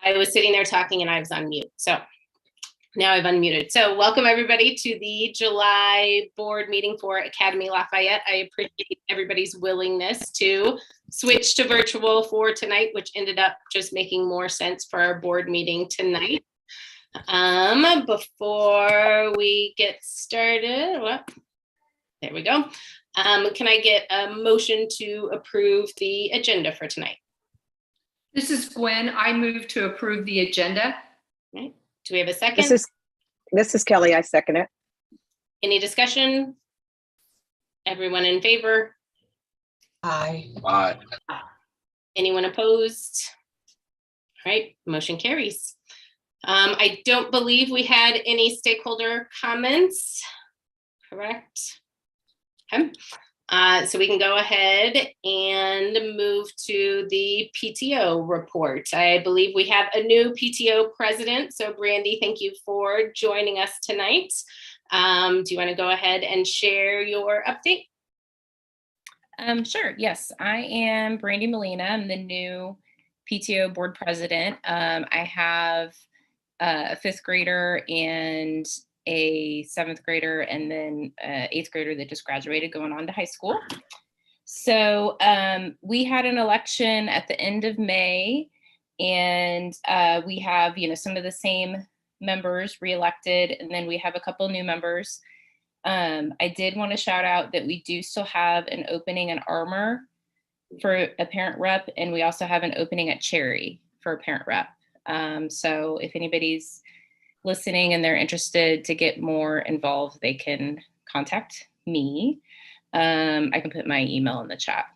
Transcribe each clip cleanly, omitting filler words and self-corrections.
I was sitting there talking and I was on mute. So now I've unmuted. So welcome everybody to the July board meeting for Académie Lafayette. I appreciate everybody's willingness to switch to virtual for tonight, which ended up just making more sense for our board meeting tonight. Before we get started, there we go. Can I get a motion to approve the agenda for tonight? This is Gwen. I move to approve the agenda. Right. Do we have a second? This is Kelly. I second it. Any discussion? Everyone in favor? Aye. Aye. Anyone opposed? All right, motion carries. I don't believe we had any stakeholder comments, correct? Okay. So we can go ahead and move to the PTO report. I believe we have a new PTO president. So Brandy, thank you for joining us tonight. Do you want to go ahead and share your update? Sure, yes. I am Brandy Molina. I'm the new PTO board president. I have a 5th grader and a 7th grader and then 8th grader that just graduated going on to high school. So we had an election at the end of May, and we have, some of the same members reelected, and then we have a couple new members. I did want to shout out that we do still have an opening in Armour for a parent rep, and we also have an opening at Cherry for a parent rep. So if anybody's listening and they're interested to get more involved, they can contact me. I can put my email in the chat.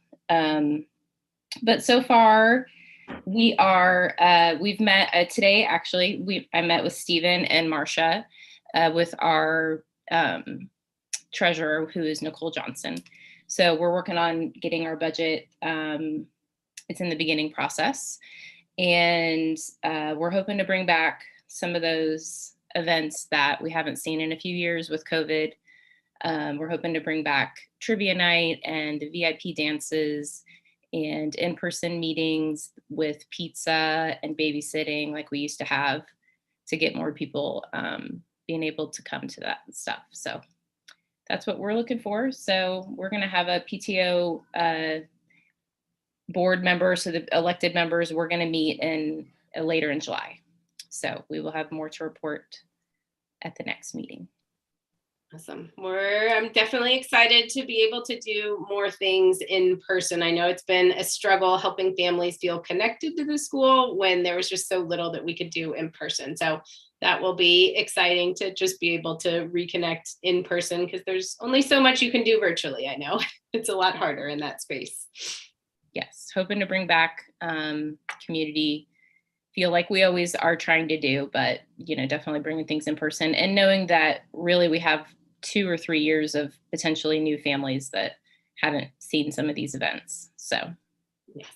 But so far, we've met today, actually, I met with Stephen and Marcia with our treasurer, who is Nicole Johnson. So we're working on getting our budget. It's in the beginning process. And we're hoping to bring back some of those events that we haven't seen in a few years with COVID. We're hoping to bring back trivia night and the VIP dances and in-person meetings with pizza and babysitting like we used to have, to get more people being able to come to that stuff. So that's what we're looking for. So we're going to have a PTO board member. So the elected members, we're going to meet later in July. So we will have more to report at the next meeting. Awesome. I'm definitely excited to be able to do more things in person. I know it's been a struggle helping families feel connected to the school when there was just so little that we could do in person. So that will be exciting to just be able to reconnect in person, because there's only so much you can do virtually. I know it's a lot harder in that space. Yes, hoping to bring back community feel like we always are trying to do, but definitely bringing things in person, and knowing that really we have 2 or 3 years of potentially new families that haven't seen some of these events. So yes,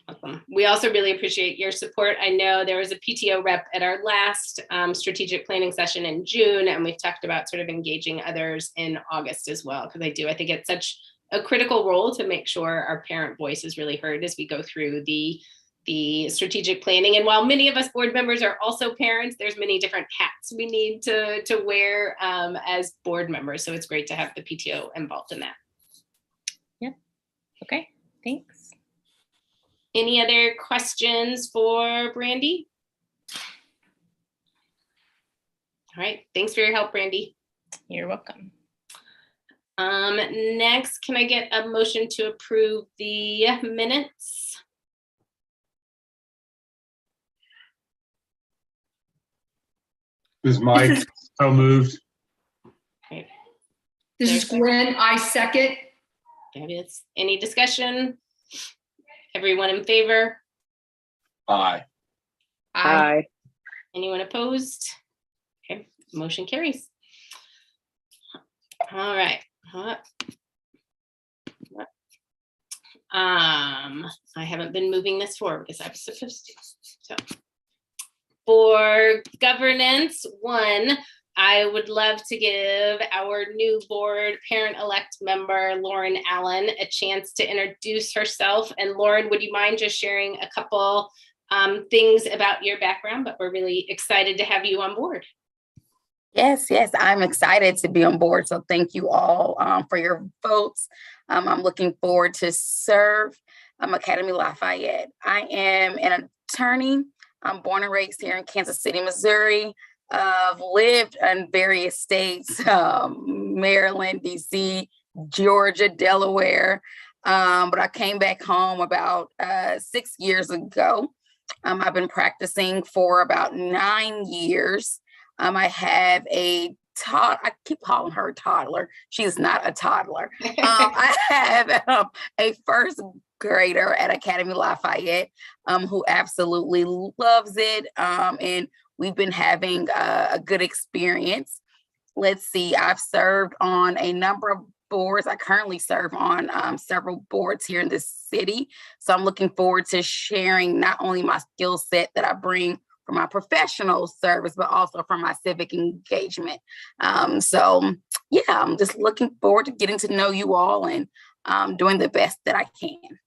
awesome. We also really appreciate your support. I know there was a PTO rep at our last strategic planning session in June, and we've talked about sort of engaging others in August as well, because I think it's such a critical role to make sure our parent voice is really heard as we go through the strategic planning. And while many of us board members are also parents, there's many different hats we need to wear as board members. So it's great to have the PTO involved in that. Yep. Okay, thanks. Any other questions for Brandy? All right, thanks for your help, Brandy. You're welcome. Next, can I get a motion to approve the minutes? This is Mike. So moved. Okay. This is Gwen. I second. Fabulous. Any discussion? Everyone in favor? Aye. Aye. Anyone opposed? Okay, motion carries. All right. I haven't been moving this forward because I was supposed to. So for governance, 1, I would love to give our new board parent-elect member, Lauren Allen, a chance to introduce herself. And Lauren, would you mind just sharing a couple things about your background, but we're really excited to have you on board. Yes, I'm excited to be on board. So thank you all for your votes. I'm looking forward to serve Académie Lafayette. I am an attorney. I'm born and raised here in Kansas City, Missouri. I've lived in various states, Maryland, DC, Georgia, Delaware. But I came back home about 6 years ago. I've been practicing for about 9 years. I have I keep calling her a toddler. She's not a toddler. I have a first grader at Académie Lafayette who absolutely loves it. And we've been having a good experience. Let's see, I've served on a number of boards. I currently serve on several boards here in this city. So I'm looking forward to sharing not only my skill set that I bring for my professional service, but also for my civic engagement. So yeah, I'm just looking forward to getting to know you all and doing the best that I can.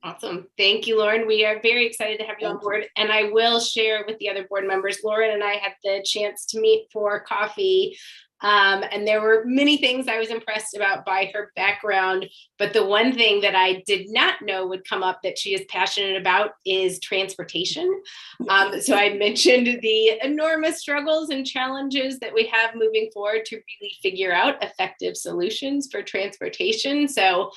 Awesome. Thank you, Lauren. We are very excited to have you on board. And I will share with the other board members, Lauren and I had the chance to meet for coffee. And there were many things I was impressed about by her background, but the one thing that I did not know would come up that she is passionate about is transportation. So I mentioned the enormous struggles and challenges that we have moving forward to really figure out effective solutions for transportation. So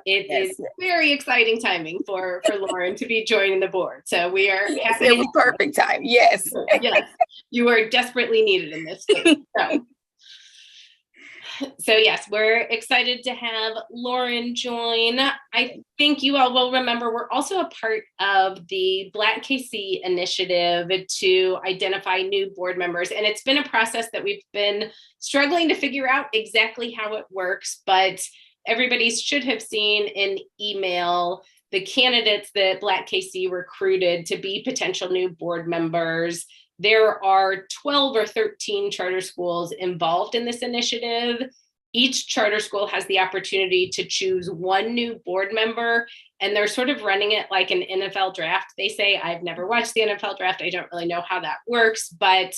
it is very exciting timing for Lauren to be joining the board. So we are happy. It was perfect time. Yes. Yes, you are desperately needed in this case. So yes, we're excited to have Lauren join. I think you all will remember we're also a part of the Black KC initiative to identify new board members. And it's been a process that we've been struggling to figure out exactly how it works, but everybody should have seen in email the candidates that Black KC recruited to be potential new board members. There are 12 or 13 charter schools involved in this initiative. Each charter school has the opportunity to choose one new board member, and they're sort of running it like an NFL draft. They say, I've never watched the NFL draft. I don't really know how that works, but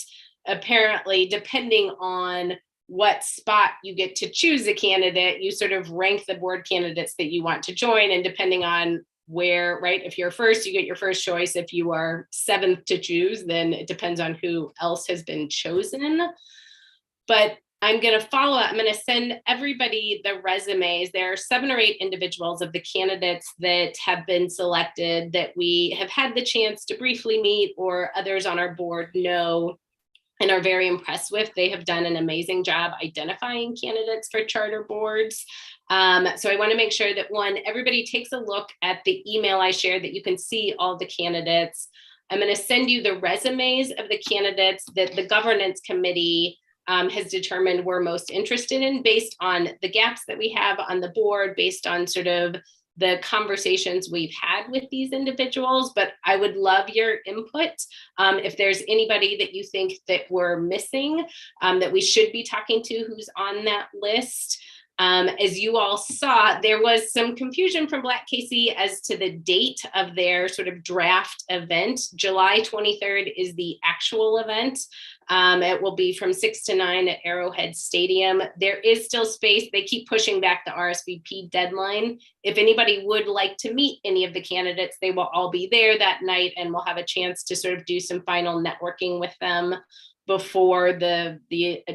apparently, depending on what spot you get to choose a candidate, you sort of rank the board candidates that you want to join, and depending on where, right, if you're first, you get your first choice. If you are seventh to choose, then it depends on who else has been chosen. But I'm going to follow up. I'm going to send everybody the resumes. There are 7 or 8 individuals of the candidates that have been selected that we have had the chance to briefly meet or others on our board know and are very impressed with. They have done an amazing job identifying candidates for charter boards. So I want to make sure that everybody takes a look at the email I shared that you can see all the candidates. I'm going to send you the resumes of the candidates that the governance committee has determined we're most interested in based on the gaps that we have on the board, based on sort of the conversations we've had with these individuals, but I would love your input. If there's anybody that you think that we're missing, that we should be talking to who's on that list. As you all saw, there was some confusion from Black KC as to the date of their sort of draft event. July 23rd is the actual event. It will be from 6 to 9 at Arrowhead Stadium. There is still space. They keep pushing back the RSVP deadline. If anybody would like to meet any of the candidates, they will all be there that night, and we'll have a chance to sort of do some final networking with them before the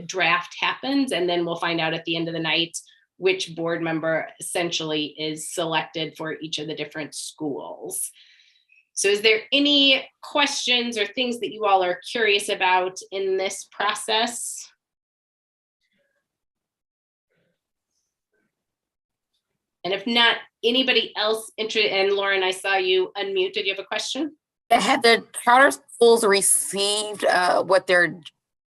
draft happens. And then we'll find out at the end of the night which board member essentially is selected for each of the different schools. So is there any questions or things that you all are curious about in this process? And if not, anybody else interested? And Lauren, I saw you unmute. Did you have a question? Have the charter schools received what their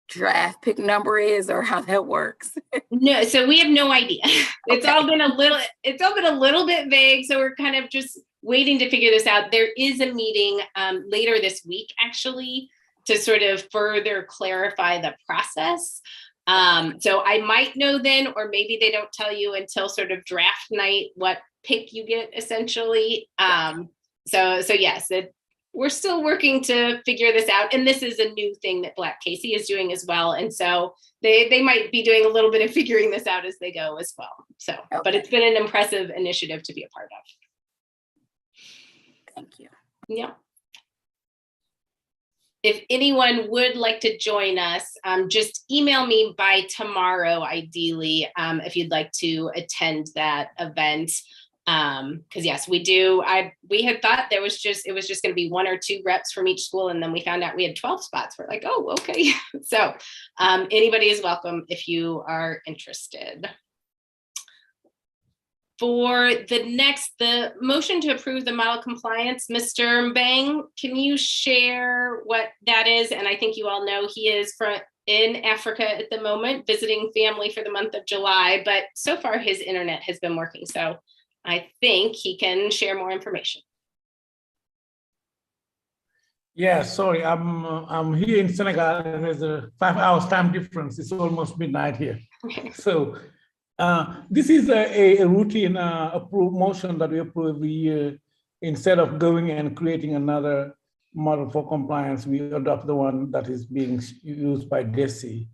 draft pick number is, or how that works? No, so we have no idea. It's all been a little bit vague. So we're kind of just waiting to figure this out. There is a meeting later this week, actually, to sort of further clarify the process. So I might know then, or maybe they don't tell you until sort of draft night what pick you get, essentially. So yes, we're still working to figure this out. And this is a new thing that Black Casey is doing as well. And so they might be doing a little bit of figuring this out as they go as well. So, but it's been an impressive initiative to be a part of. Thank you. Yeah. If anyone would like to join us, just email me by tomorrow, ideally, if you'd like to attend that event. Because yes, we do. We had thought it was just going to be 1 or 2 reps from each school, and then we found out we had 12 spots. We're like, oh, okay. So anybody is welcome if you are interested. For the motion to approve the model compliance, Mr. Mbang, can you share what that is? And I think you all know he is in Africa at the moment, visiting family for the month of July, but so far his internet has been working. So I think he can share more information. Yeah, sorry, I'm here in Senegal. There's a 5 hours time difference. It's almost midnight here. So this is a routine motion that we approve every year. Instead of going and creating another model for compliance, we adopt the one that is being used by DESI,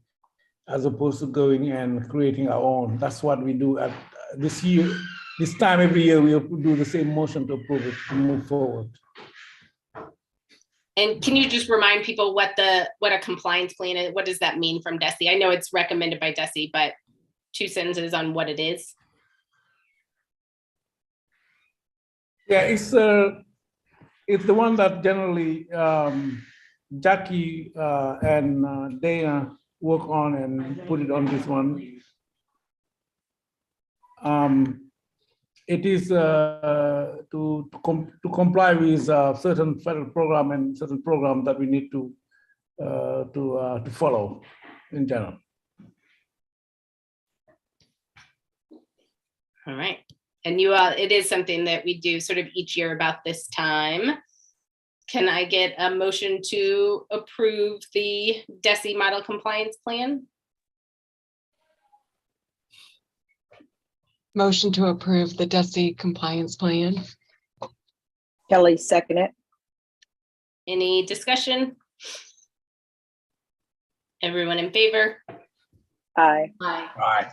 as opposed to going and creating our own. That's what we do at this year. This time every year, we do the same motion to approve it and move forward. And can you just remind people what a compliance plan is? What does that mean from DESI? I know it's recommended by DESI, but 2 sentences on what it is. Yeah, it's the one that generally Jackie and Dana work on and put it on this one. It is to comply with certain federal program and certain program that we need to follow in general. All right. And it is something that we do sort of each year about this time. Can I get a motion to approve the DESI model compliance plan? Motion to approve the DESI compliance plan. Kelly, second it. Any discussion? Everyone in favor? Aye. Aye.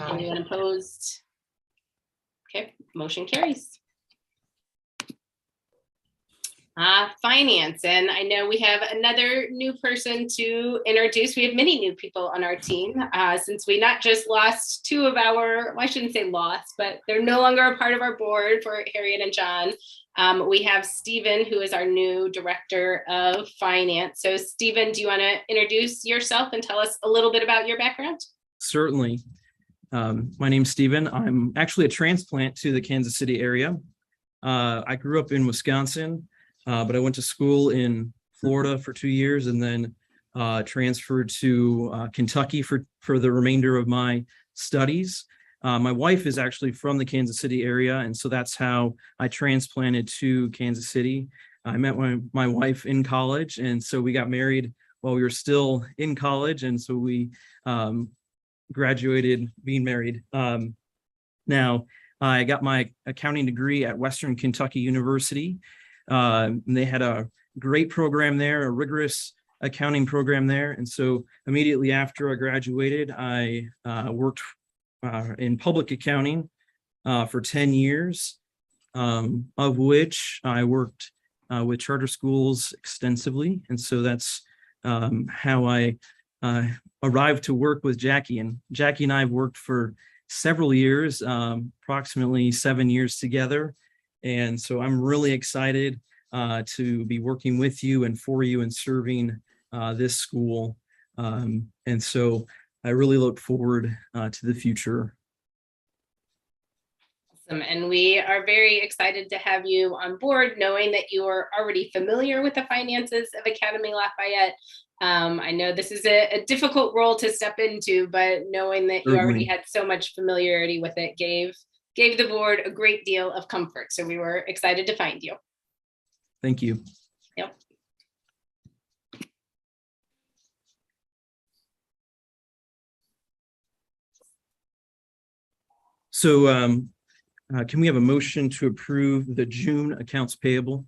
Anyone opposed? Okay, motion carries. Finance, and I know we have another new person to introduce. We have many new people on our team since we not just lost 2 of our, well, I shouldn't say lost, but they're no longer a part of our board for Harriet and John. We have Stephen, who is our new director of finance. So Stephen, do you want to introduce yourself and tell us a little bit about your background? Certainly. My name's Stephen. I'm actually a transplant to the Kansas City area. I grew up in Wisconsin, but I went to school in Florida for 2 years and then transferred to Kentucky for the remainder of my studies. My wife is actually from the Kansas City area, and so that's how I transplanted to Kansas City. I met my wife in college, and so we got married while we were still in college, and so we graduated being married. Now, I got my accounting degree at Western Kentucky University. They had a great program there, a rigorous accounting program there. And so immediately after I graduated, I worked in public accounting for 10 years, of which I worked with charter schools extensively. And so that's how I arrived to work with Jackie. And Jackie and I have worked for several years, approximately 7 years together. And so I'm really excited to be working with you and for you and serving this school. And so I really look forward to the future. Awesome. And we are very excited to have you on board, knowing that you are already familiar with the finances of Académie Lafayette. I know this is a difficult role to step into, but knowing that you already had so much familiarity with it gave the board a great deal of comfort. So we were excited to find you. Thank you. Yep. So can we have a motion to approve the June accounts payable?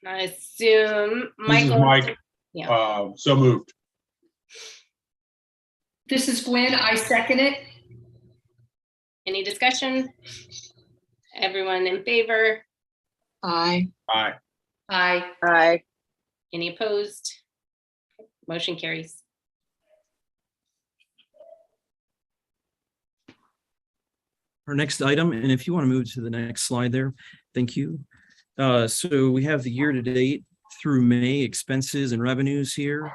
I assume This is Michael. Mike. Yeah. So moved. This is Gwen. I second it. Any discussion? Everyone in favor? Aye. Aye. Aye. Aye. Any opposed? Motion carries. Our next item, and if you want to move to the next slide there, thank you. So we have the year-to-date through May expenses and revenues here.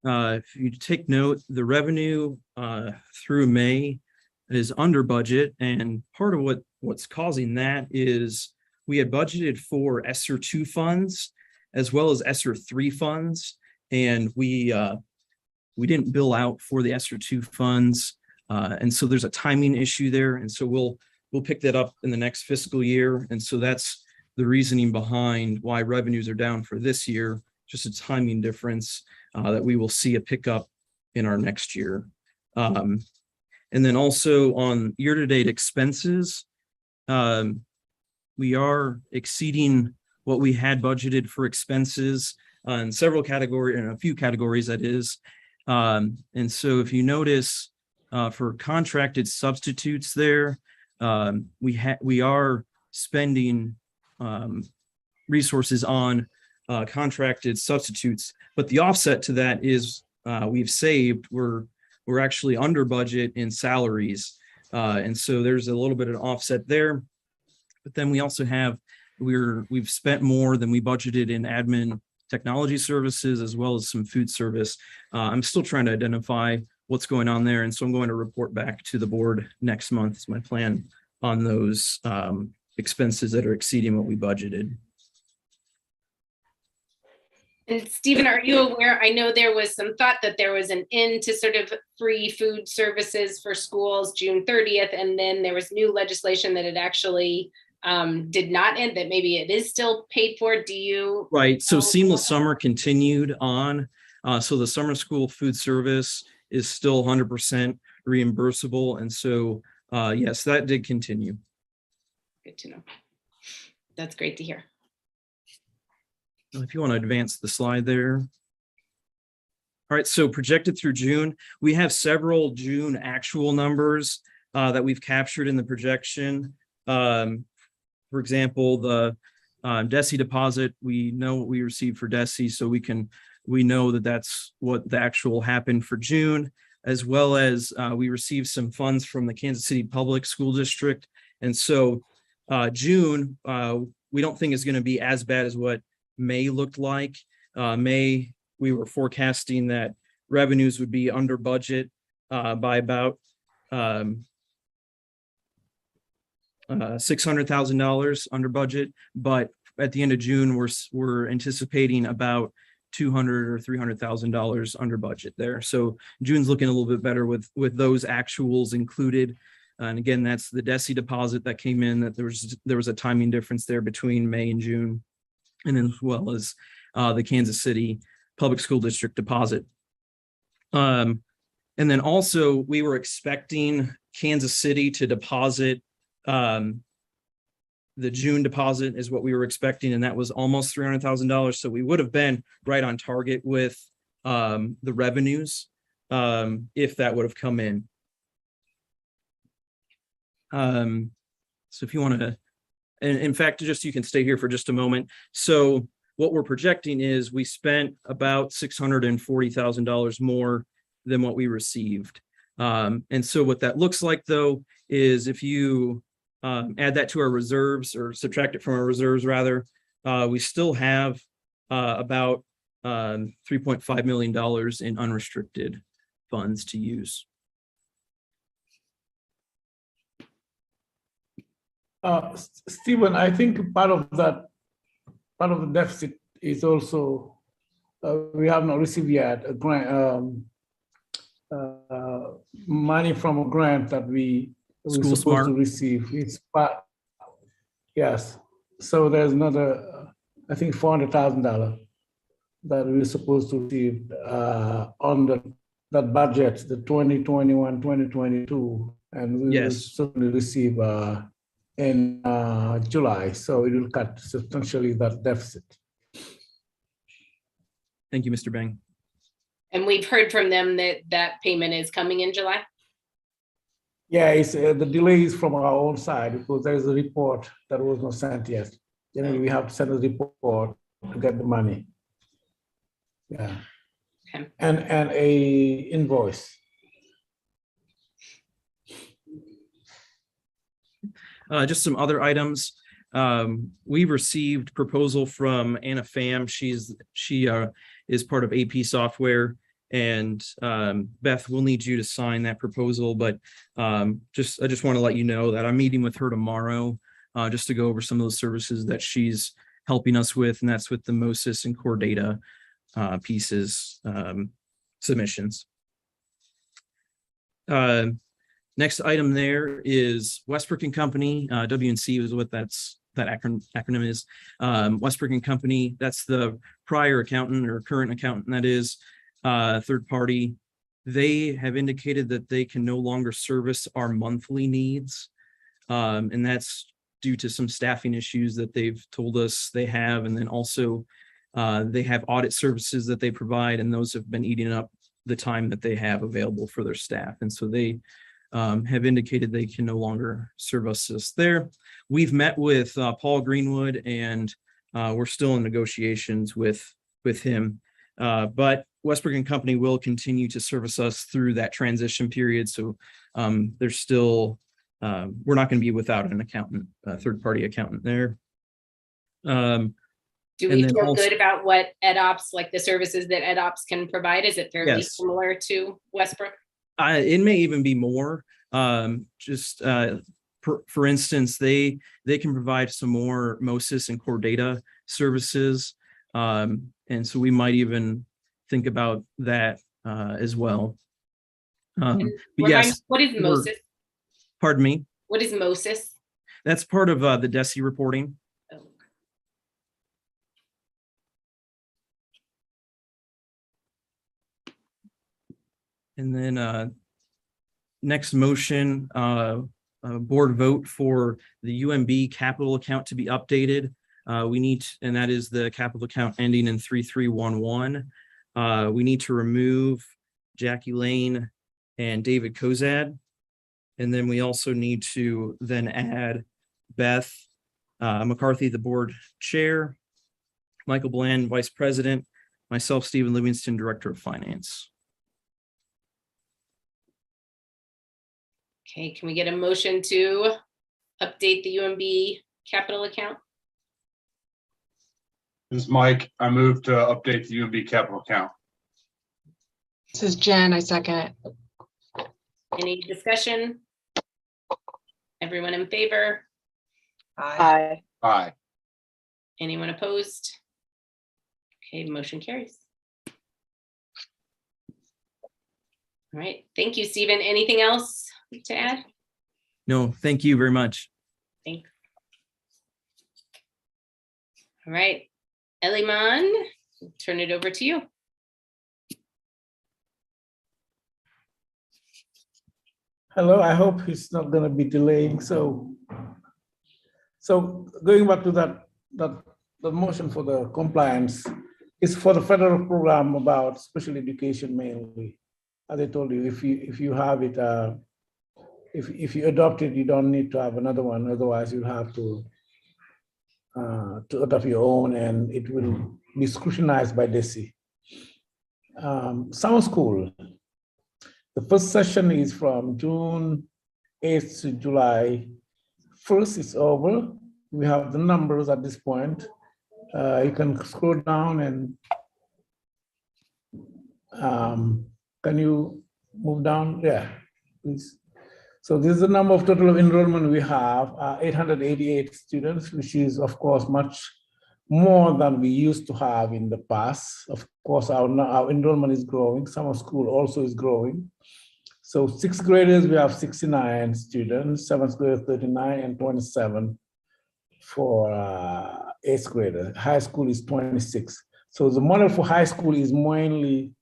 If you take note, the revenue through May is under budget, and part of what's causing that is we had budgeted for ESSER 2 funds as well as ESSER 3 funds, and we didn't bill out for the ESSER 2 funds. And so there's a timing issue there. And so we'll pick that up in the next fiscal year. And so that's the reasoning behind why revenues are down for this year, just a timing difference that we will see a pickup in our next year. And then also on year-to-date expenses, we are exceeding what we had budgeted for expenses in several categories, in a few categories, that is. And so if you notice, for contracted substitutes there, we are spending resources on contracted substitutes, but the offset to that is we've saved, we're actually under budget in salaries. And so there's a little bit of an offset there, but then we also have, we've spent more than we budgeted in admin technology services as well as some food service. I'm still trying to identify what's going on there. And so I'm going to report back to the board next month is my plan on those expenses that are exceeding what we budgeted. And Stephen, are you aware? I know there was some thought that there was an end to sort of free food services for schools June 30th. And then there was new legislation that it actually did not end, that maybe it is still paid for. Do you? Right. So Seamless Summer continued on. So the summer school food service is still 100% reimbursable. And so, yes, that did continue. Good to know. That's great to hear. If you want to advance the slide there. All right, so projected through June, we have several June actual numbers that we've captured in the projection. For example, the DESI deposit, we know what we received for DESI, so we know that that's what the actual happened for June, as well as we received some funds from the Kansas City Public School District. And so June, we don't think is going to be as bad as what May looked like. May, we were forecasting that revenues would be under budget by about $600,000 under budget, but at the end of June, we're anticipating about $200,000 or $300,000 under budget there. So June's looking a little bit better with those actuals included. And again, that's the DESI deposit that came in, that there was a timing difference there between May and June, and as well as the Kansas City Public School District deposit. And then also we were expecting Kansas City to deposit the June deposit is what we were expecting, and that was almost $300,000. So we would have been right on target with the revenues if that would have come in. So if you want to, and in fact, just you can stay here for just a moment. So what we're projecting is we spent about $640,000 more than what we received. And so what that looks like, though, is if you add that to our reserves, or subtract it from our reserves rather, we still have about $3.5 million in unrestricted funds to use. Stephen, I think part of the deficit is also we have not received yet a grant, money from a grant that we're supposed to receive. It's part, yes. So there's another, I think $400,000 that we're supposed to receive on that budget, the 2021, 2022, and we will certainly receive in July. So it will cut substantially that deficit. Thank you, Mr. Bang. And we've heard from them that that payment is coming in July. Yeah, it's the delay is from our own side because there is a report that was not sent yet. Generally, we have to send a report to get the money. Yeah. Okay. And a invoice. Just some other items. We received proposal from Anna Pham. She is part of AP software, and Beth, we'll need you to sign that proposal. But I just want to let you know that I'm meeting with her tomorrow just to go over some of those services that she's helping us with, and that's with the MOSIS and core data pieces submissions. Next item there is Westbrook and Company. W&C is what that acronym is. Westbrook and Company, that's the prior accountant or current accountant, that is third party. They have indicated that they can no longer service our monthly needs. And that's due to some staffing issues that they've told us they have. And then also they have audit services that they provide, and those have been eating up the time that they have available for their staff. And so they have indicated they can no longer serve us there. We've met with Paul Greenwood, and we're still in negotiations with him. But Westbrook and Company will continue to service us through that transition period. So there's still, we're not going to be without an accountant, third-party accountant there. Do we feel good about what EdOps, like the services that EdOps can provide? Is it fairly similar to Westbrook? It may even be more. For instance, they can provide some more MOSIS and core data services. And so we might even think about that as well. But yes. What is MOSIS? Pardon me? What is MOSIS? That's part of the DESI reporting. Oh. And then next motion, board vote for the UMB capital account to be updated. We need, and that is the capital account ending in 3311. We need to remove Jackie Lane and David Kozad. And then we also need to then add Beth McCarthy, the board chair, Michael Bland, vice president, myself, Stephen Livingston, director of finance. Okay, can we get a motion to update the UMB capital account? This is Mike. I move to update the UMB capital account. This is Jen. I second it. Any discussion? Everyone in favor? Aye. Aye. Anyone opposed? Okay, motion carries. All right, thank you, Stephen. Anything else to add? No, thank you very much. Thanks. All right, Eliman, turn it over to you. Hello, I hope it's not going to be delaying. So going back to that motion for the compliance is for the federal program about special education mainly. As I told you, if you have it, if you adopt it, you don't need to have another one. Otherwise, you'll have to adopt your own, and it will be scrutinized by DESI. Summer school. The first session is from June 8th to July 1st. It's over. We have the numbers at this point. You can scroll down and can you move down? Yeah, please. So this is the number of total of enrollment we have, 888 students, which is of course much more than we used to have in the past. Of course, our enrollment is growing. Summer school also is growing. So sixth graders, we have 69 students, seventh graders 39, and 27 for eighth grader. High school is 26. So the model for high school is mainly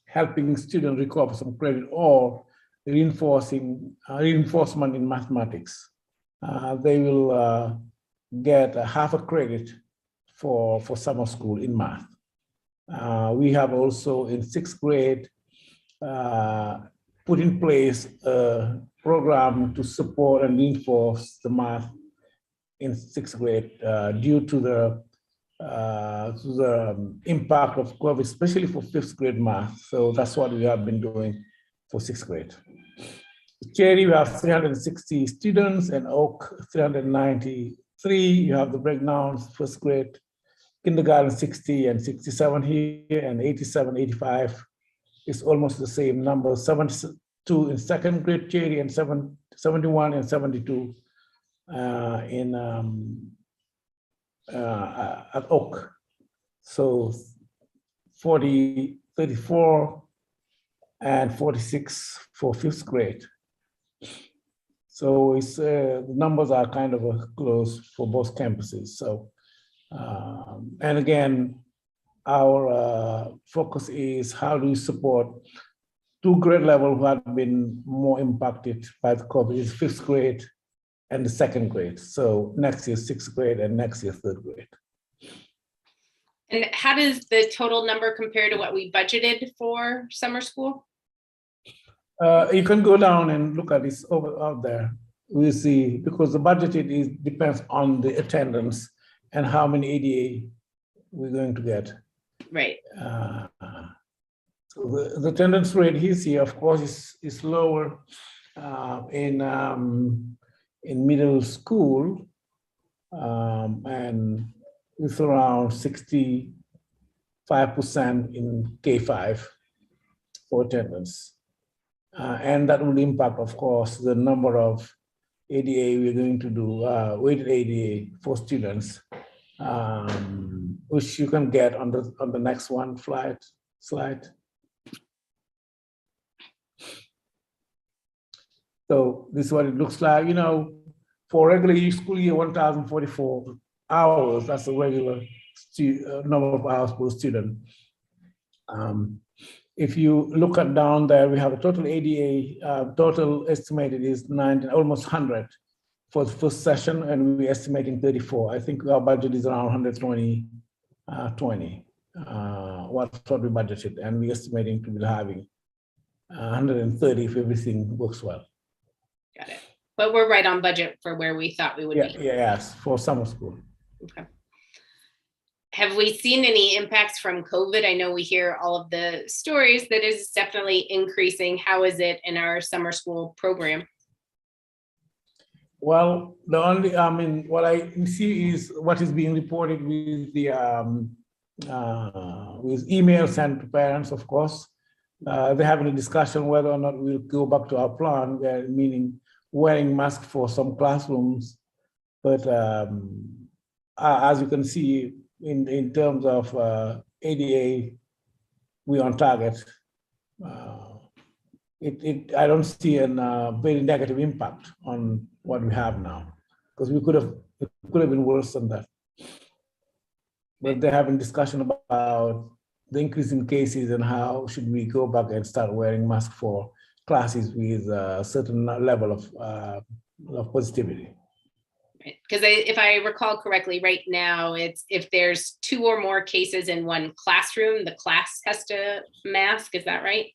helping students recover some credit or reinforcement in mathematics. They will get half a credit for summer school in math. We have also in sixth grade put in place a program to support and reinforce the math in sixth grade due to the impact of COVID, especially for fifth grade math. So that's what we have been doing for sixth grade. Cherry, we have 360 students, and Oak 393. You have the breakdowns, first grade, kindergarten 60 and 67 here, and 87, 85 is almost the same number. 72 in second grade, Cherry, and 71 and 72 at Oak. So 40, 34, and 46 for fifth grade. So it's the numbers are kind of close for both campuses. So, and again, our focus is how do we support two grade level who have been more impacted by the COVID, is fifth grade and the second grade. So next year, sixth grade, and next year, third grade. And how does the total number compare to what we budgeted for summer school? You can go down and look at this out there. We see, because the budgeted depends on the attendance and how many ADA we're going to get. Right. So the attendance rate here, of course, is lower in middle school, and it's around 65% in K5 for attendance. And that will impact, of course, the number of ADA we're going to do, weighted ADA for students, which you can get on the next one slide. So this is what it looks like. You know, for regular school year, 1,044 hours, that's a regular number of hours per student. If you look at down there, we have a total ADA, total estimated is 90, almost 100 for the first session, and we're estimating 34. I think our budget is around 120, what we budgeted, and we're estimating to be having 130 if everything works well. Got it. But we're right on budget for where we thought we would be. Yes, for summer school. Okay. Have we seen any impacts from COVID? I know we hear all of the stories that is definitely increasing. How is it in our summer school program? Well, what I see is what is being reported with the with emails sent to parents, of course. They're having a discussion whether or not we'll go back to our plan, meaning wearing masks for some classrooms. But as you can see, in terms of ADA, we're on target. I don't see a very negative impact on what we have now, because it could have been worse than that. But they're having discussion about the increase in cases and how should we go back and start wearing masks for classes with a certain level of positivity. Because if I recall correctly, right now, it's if there's 2 or more cases in one classroom, the class has to mask. Is that right?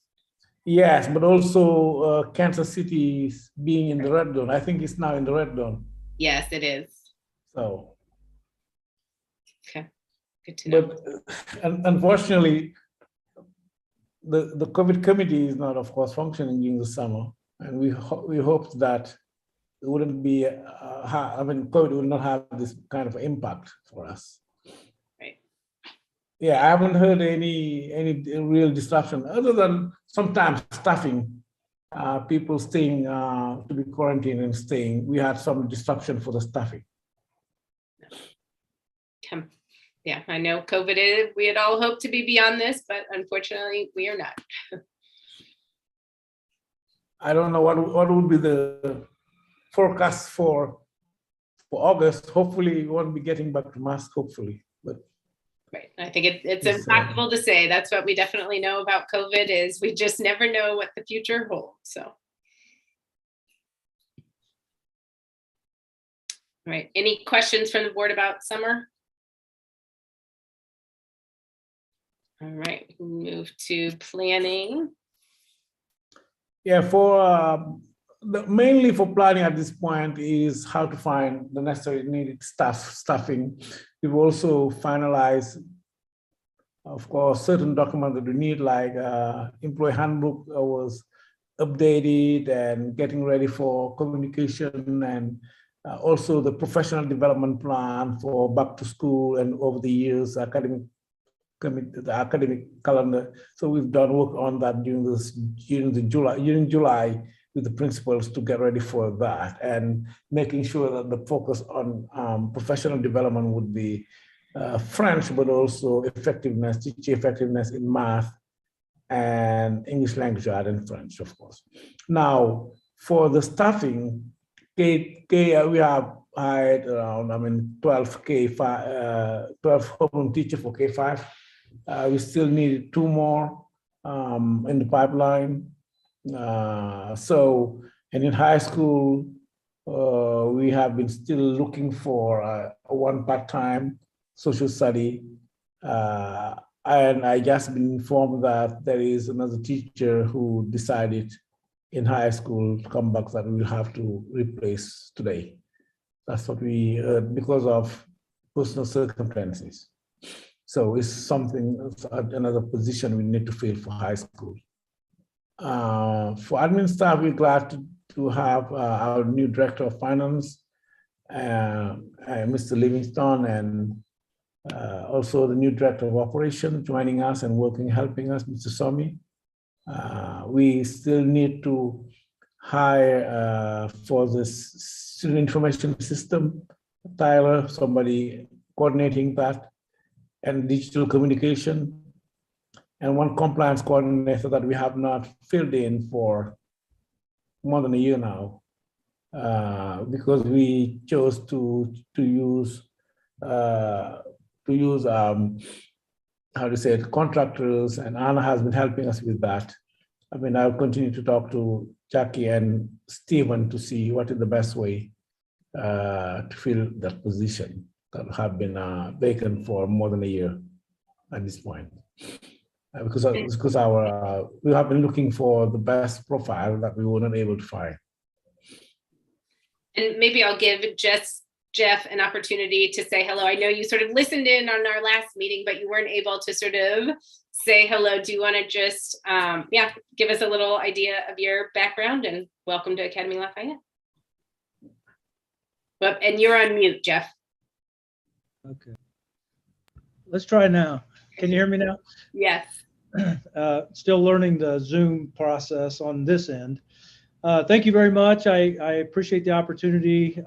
Yes, but also Kansas City being in the red zone. I think it's now in the red zone. Yes, it is. So. Okay, good to know. But unfortunately, the COVID committee is not, of course, functioning during the summer, and we hope that it wouldn't be, COVID will not have this kind of impact for us. Right. Yeah, I haven't heard any real disruption other than sometimes staffing, people staying to be quarantined and staying. We had some disruption for the staffing. Yeah, I know COVID is, we had all hoped to be beyond this, but unfortunately we are not. I don't know what would be the forecast for August. Hopefully we won't be getting back to mask, hopefully. But right, I think it's impossible to say. That's what we definitely know about COVID is we just never know what the future holds. So. All right, any questions from the board about summer? All right, we can move to planning. Yeah, mainly for planning at this point is how to find the necessary needed staffing. We've also finalized, of course, certain documents that we need, like employee handbook was updated and getting ready for communication, and also the professional development plan for back to school and over the years, the academic calendar. So we've done work on that during July with the principals to get ready for that, and making sure that the focus on professional development would be French, but also effectiveness, teacher effectiveness in math and English language art and French, of course. Now, for the staffing, we have hired around, 12 homeroom teachers for K5. We still need 2 more in the pipeline. And in high school, we have been still looking for one part-time social study. And I just been informed that there is another teacher who decided in high school to come back that we will have to replace today. That's what we heard because of personal circumstances. So it's something, another position we need to fill for high school. For admin staff, we're glad to have our new director of finance, Mr. Livingston, and also the new director of operations joining us and helping us, Mr. Somi. We still need to hire for this student information system, Tyler, somebody coordinating that, and digital communication, and one compliance coordinator that we have not filled in for more than a year now, because we chose to use how to say it, contractors, and Anna has been helping us with that. I mean, I'll continue to talk to Jackie and Stephen to see what is the best way to fill that position that have been vacant for more than a year at this point. Because we have been looking for the best profile that we were not able to find. And maybe I'll give Jeff an opportunity to say hello. I know you sort of listened in on our last meeting, but you weren't able to sort of say hello. Do you want to just, give us a little idea of your background, and welcome to Académie Lafayette. And you're on mute, Jeff. Okay. Let's try now. Can you hear me now? Yes. Still learning the Zoom process on this end. Thank you very much. I appreciate the opportunity.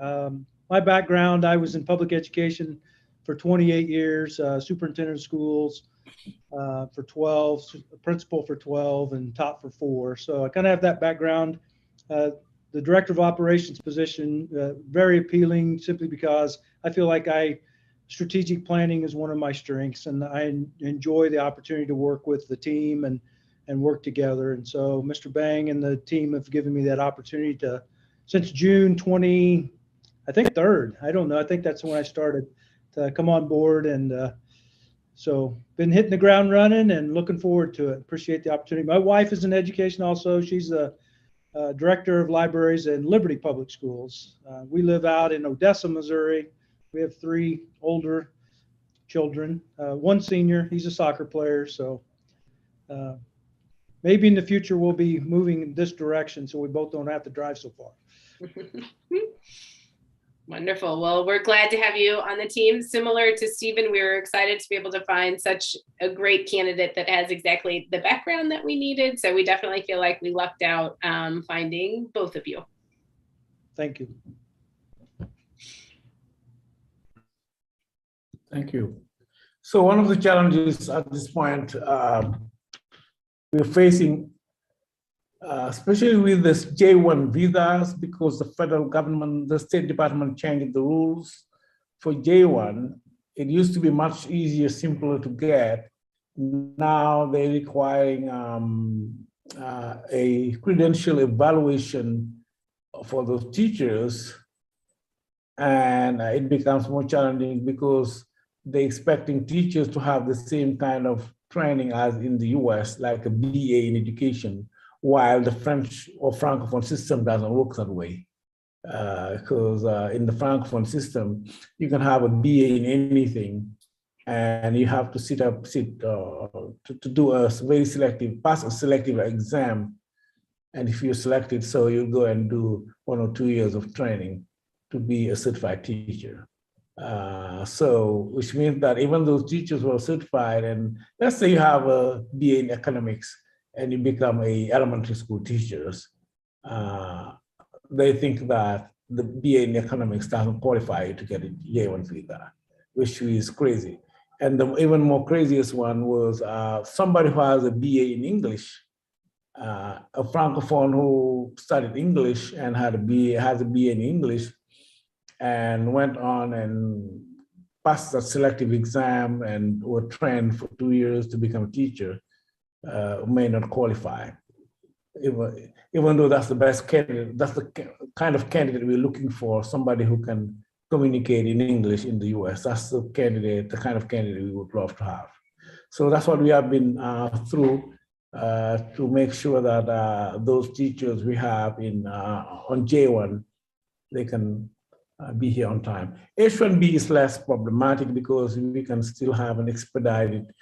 My background, I was in public education for 28 years, superintendent of schools for 12, principal for 12, and taught for 4. So I kind of have that background. The director of operations position, very appealing simply because I feel like strategic planning is one of my strengths, and I enjoy the opportunity to work with the team and work together. And so Mr. Bang and the team have given me that opportunity since June 3rd, I don't know, I think that's when I started to come on board. And so been hitting the ground running and looking forward to it. Appreciate the opportunity. My wife is in education also. She's the director of libraries in Liberty Public Schools. We live out in Odessa, Missouri. We have 3 older children, 1 senior, he's a soccer player. So maybe in the future we'll be moving in this direction so we both don't have to drive so far. Wonderful. Well, we're glad to have you on the team. Similar to Stephen, we were excited to be able to find such a great candidate that has exactly the background that we needed. So we definitely feel like we lucked out finding both of you. Thank you. Thank you. So one of the challenges at this point we're facing, especially with this J1 visas, because the federal government, the State Department changed the rules for J1. It used to be much easier, simpler to get. Now they're requiring a credential evaluation for those teachers. And it becomes more challenging because they're expecting teachers to have the same kind of training as in the US, like a BA in education, while the French or Francophone system doesn't work that way. Because in the Francophone system, you can have a BA in anything, and you have to to do a very selective, pass a selective exam. And if you're selected, so you go and do 1 or 2 years of training to be a certified teacher. Which means that even those teachers who are certified, and let's say you have a BA in economics and you become a elementary school teachers, they think that the BA in economics doesn't qualify you to get a J1 visa, which is crazy. And the even more craziest one was somebody who has a BA in English, a Francophone who studied English and has a BA in English, and went on and passed a selective exam and were trained for 2 years to become a teacher, may not qualify. Even though that's the best candidate, that's the kind of candidate we're looking for, somebody who can communicate in English in the US. That's the kind of candidate we would love to have. So that's what we have been through to make sure that those teachers we have on J1, they can be here on time. H1B is less problematic because we can still have an expedited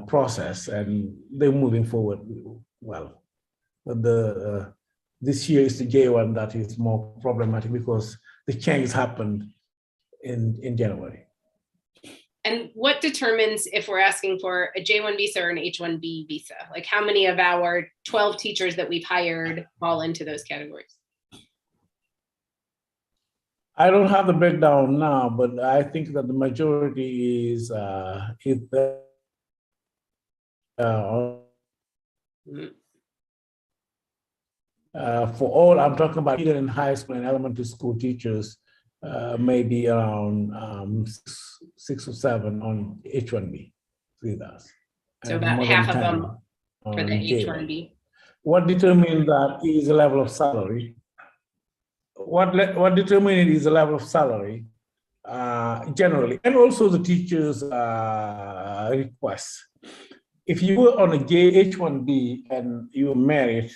process, and they're moving forward well. But this year is the J1 that is more problematic because the change happened in January. And what determines if we're asking for a J1 visa or an H1B visa? Like how many of our 12 teachers that we've hired fall into those categories? I don't have the breakdown now, but I think that the majority is for all, I'm talking about either in high school and elementary school teachers, maybe around 6 or 7 on H1B visas. So about half of them for the H1B. What determines that is the level of salary. What determines it is the level of salary generally, and also the teacher's requests. If you were on a H1B and you're married,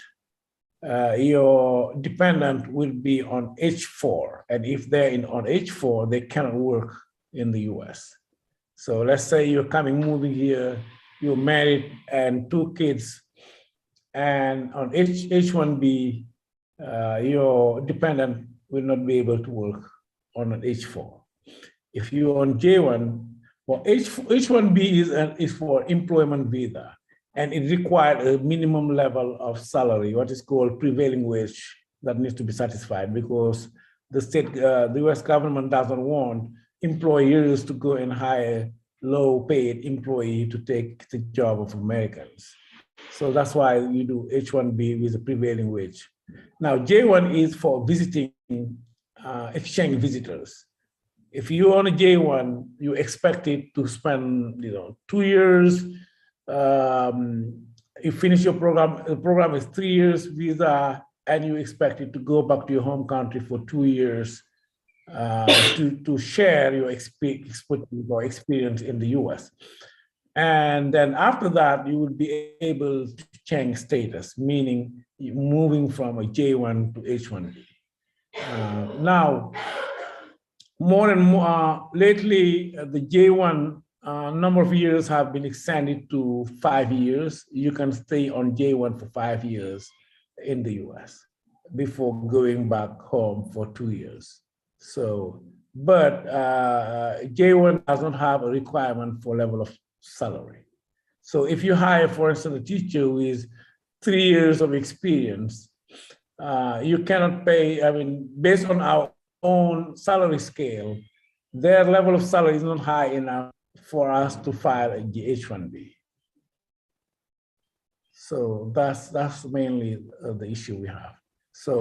your dependent will be on H4, and if they're on H4, they cannot work in the US. So let's say you're moving here, you're married and 2 kids, and on H1B, your dependent will not be able to work on an H4. If you're on J1, well, H1B is for employment visa, and it requires a minimum level of salary, what is called prevailing wage, that needs to be satisfied because the US government doesn't want employers to go and hire low-paid employee to take the job of Americans. So that's why you do H1B with a prevailing wage. Now, J1 is for visiting exchange visitors. If you're on a J1, you expected to spend 2 years. You finish your program, the program is 3 years visa, and you expected to go back to your home country for 2 years to share your expertise or experience in the US. And then after that, you will be able to change status, meaning moving from a J1 to H1B. Now, more and more, lately, the J1 number of years have been extended to 5 years. You can stay on J1 for 5 years in the US before going back home for 2 years. So, but J1 doesn't have a requirement for level of salary. So if you hire, for instance, a teacher with 3 years of experience, you cannot pay, based on our own salary scale, their level of salary is not high enough for us to file a H1B. So that's mainly the issue we have. So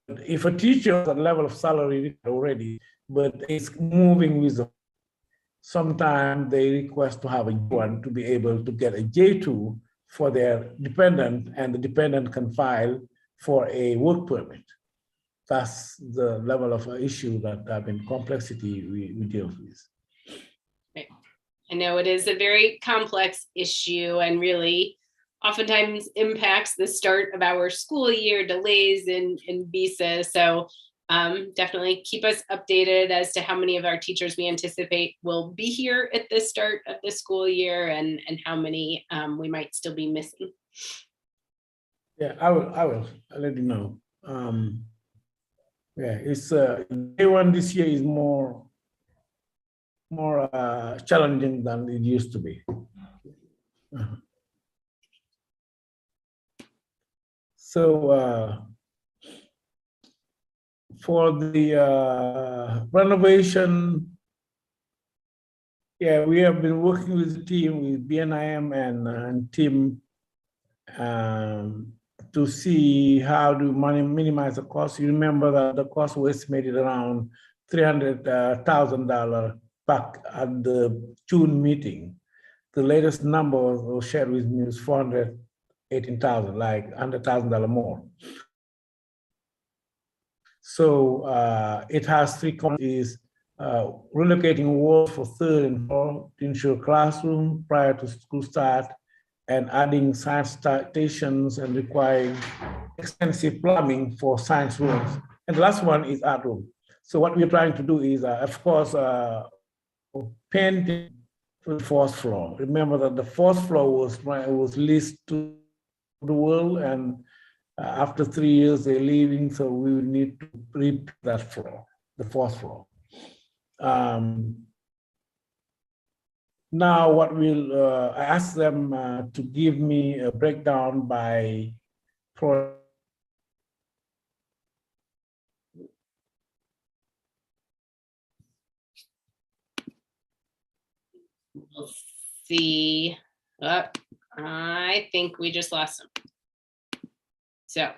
if a teacher has a level of salary already, but it's moving with the, sometimes they request to have a J1 to be able to get a J2 for their dependent, and the dependent can file for a work permit. That's the level of issue that complexity we deal with. Right. I know it is a very complex issue and really oftentimes impacts the start of our school year, delays in visas. So definitely keep us updated as to how many of our teachers we anticipate will be here at the start of the school year and how many we might still be missing. Yeah, I'll let you know. Yeah, it's day one this year is more challenging than it used to be. So for the renovation, yeah, we have been working with the team, with BNIM and team to see how to minimize the cost. You remember that the cost was estimated around $300,000 back at the June meeting. The latest number was shared with me was $418,000, like $100,000 more. So it has three components: relocating walls for third and fourth to ensure classroom prior to school start, and adding science stations and requiring extensive plumbing for science rooms. And the last one is art room. So what we're trying to do is, of course, painting the fourth floor. Remember that the fourth floor was leased to the world, and after 3 years they're leaving, so we will need to repair that floor, the fourth floor. Now, what will I ask them to give me a breakdown by project. We'll see. I think we just lost him. So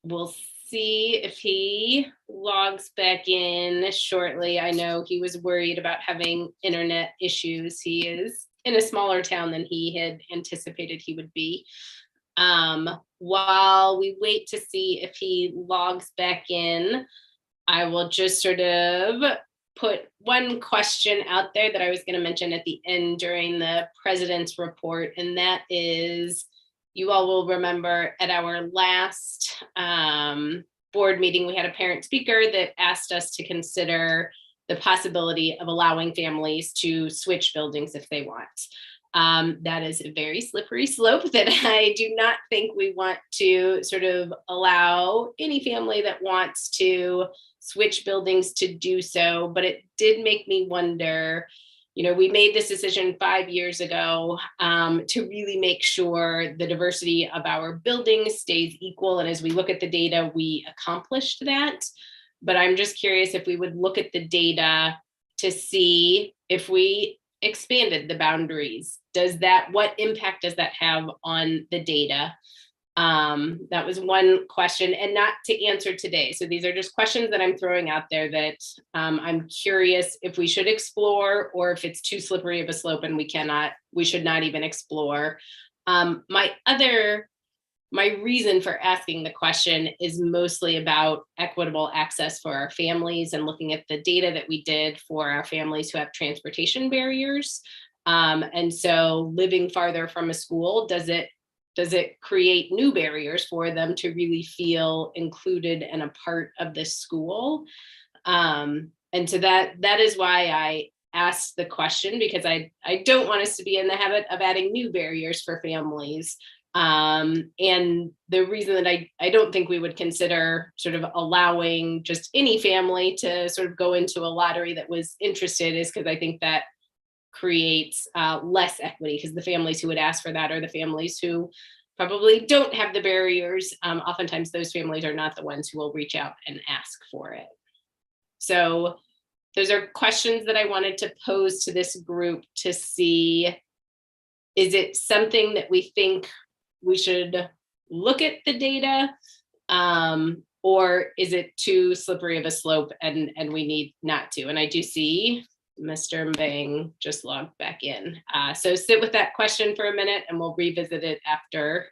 we'll see if he logs back in shortly. I know he was worried about having internet issues. He is in a smaller town than he had anticipated he would be. While we wait to see if he logs back in, I will just sort of put one question out there that I was going to mention at the end during the president's report, and that is, you all will remember at our last board meeting, we had a parent speaker that asked us to consider the possibility of allowing families to switch buildings if they want. That is a very slippery slope that I do not think we want to sort of allow any family that wants to switch buildings to do so. But it did make me wonder, you know, we made this decision 5 years ago to really make sure the diversity of our buildings stays equal. And as we look at the data, we accomplished that. But I'm just curious if we would look at the data to see if we expanded the boundaries. What impact does that have on the data? That was one question, and not to answer today. So these are just questions that I'm throwing out there that I'm curious if we should explore, or if it's too slippery of a slope and we should not even explore. My reason for asking the question is mostly about equitable access for our families and looking at the data that we did for our families who have transportation barriers. And so living farther from a school, does it create new barriers for them to really feel included and a part of this school? And so that is why I asked the question, because I don't want us to be in the habit of adding new barriers for families. And the reason that I don't think we would consider sort of allowing just any family to sort of go into a lottery that was interested is because I think that creates less equity, because the families who would ask for that are the families who probably don't have the barriers. Oftentimes those families are not the ones who will reach out and ask for it. So those are questions that I wanted to pose to this group to see, is it something that we think we should look at the data, or is it too slippery of a slope and we need not to? And I do see Mr. Mbang just logged back in. So sit with that question for a minute and we'll revisit it after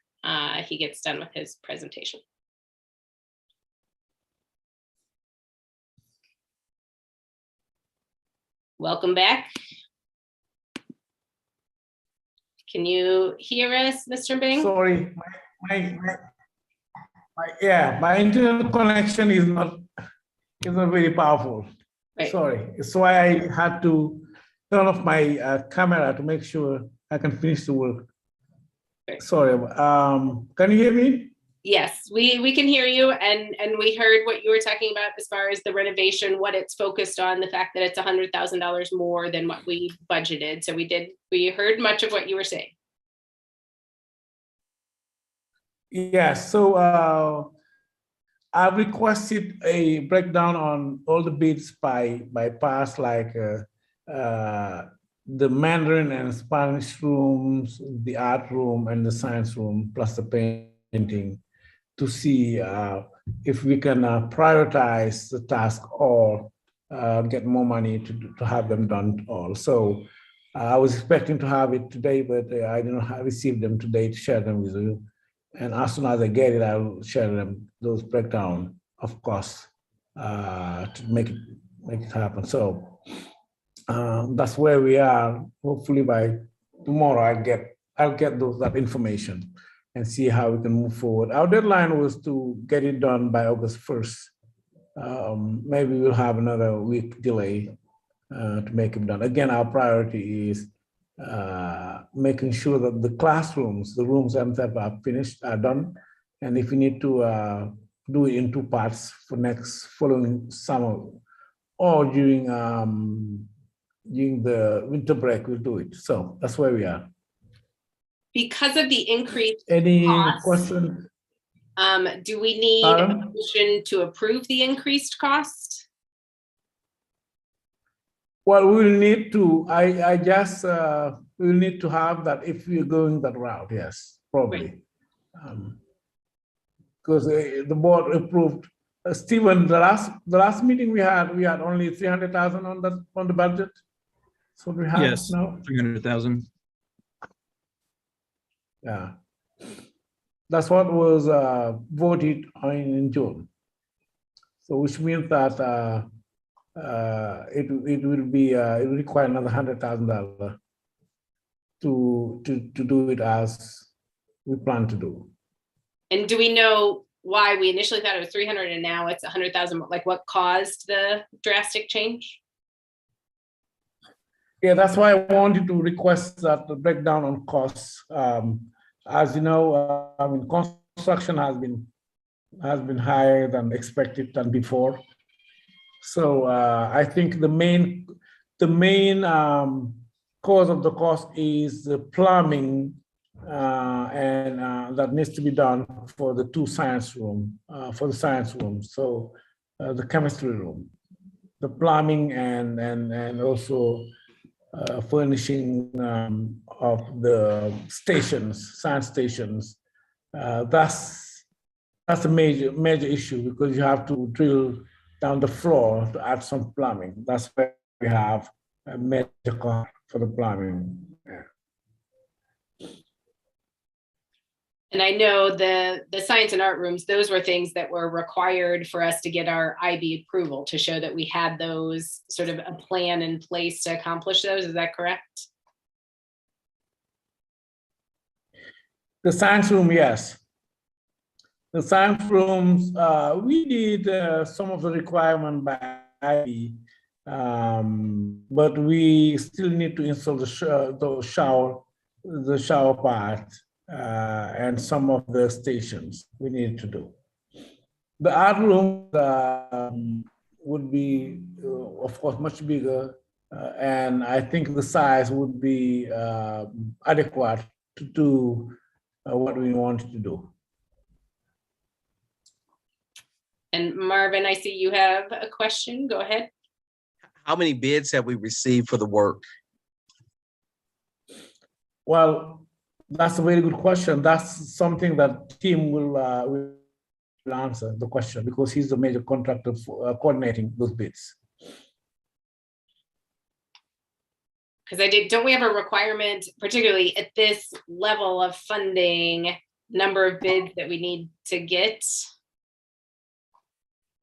he gets done with his presentation. Welcome back. Can you hear us, Mr. Bing? Sorry, my internet connection is not very powerful. Right. Sorry, so I had to turn off my camera to make sure I can finish the work. Right. Sorry, can you hear me? Yes, we can hear you, and we heard what you were talking about as far as the renovation, what it's focused on, the fact that it's $100,000 more than what we budgeted. So we heard much of what you were saying. Yes, so I've requested a breakdown on all the bids by parts, like the Mandarin and Spanish rooms, the art room and the science room, plus the painting, to see if we can prioritize the task or get more money to have them done all. So I was expecting to have it today, but I did not receive them today to share them with you. And as soon as I get it, I will share them, those breakdown of course, to make it happen. So that's where we are. Hopefully by tomorrow I'll get that information and see how we can move forward. Our deadline was to get it done by August 1st. Maybe we'll have another week delay to make it done. Again, our priority is making sure that the classrooms, the rooms themselves are finished, are done. And if we need to do it in 2 parts for following summer or during the winter break, we'll do it. So that's where we are. Because of the increased Any costs, question? do we need a motion to approve the increased cost? Well, we'll need to, we'll need to have that if we're going that route, yes, probably. Because the board approved, Stephen, the last meeting we had only 300,000 on the budget. So we have Yes, now. 300,000. Yeah. That's what was voted on in June. So which means that it will require another $100,000 to do it as we plan to do. And do we know why we initially thought it was 300 and now it's 100,000? Like what caused the drastic change? Yeah, that's why I wanted to request that the breakdown on costs. As you know, I mean, construction has been higher than expected than before. So I think the main cause of the cost is the plumbing, and that needs to be done for the 2 science room, for the science room. So the chemistry room, the plumbing, and also furnishing of the stations, science stations. That's a major issue, because you have to drill down the floor to add some plumbing. That's where we have a major cost for the plumbing. Yeah. And I know the science and art rooms, those were things that were required for us to get our IB approval, to show that we had those sort of a plan in place to accomplish those. Is that correct? The science room, yes. The science rooms, we did some of the requirement by IB, but we still need to install the shower part, and some of the stations we need to do. The art room would be, of course, much bigger, and I think the size would be adequate to do what we want to do. And Marvin, I see you have a question. Go ahead. How many bids have we received for the work? Well, that's a very good question. That's something that Tim will answer the question, because he's the major contractor for coordinating those bids. Because don't we have a requirement, particularly at this level of funding, number of bids that we need to get?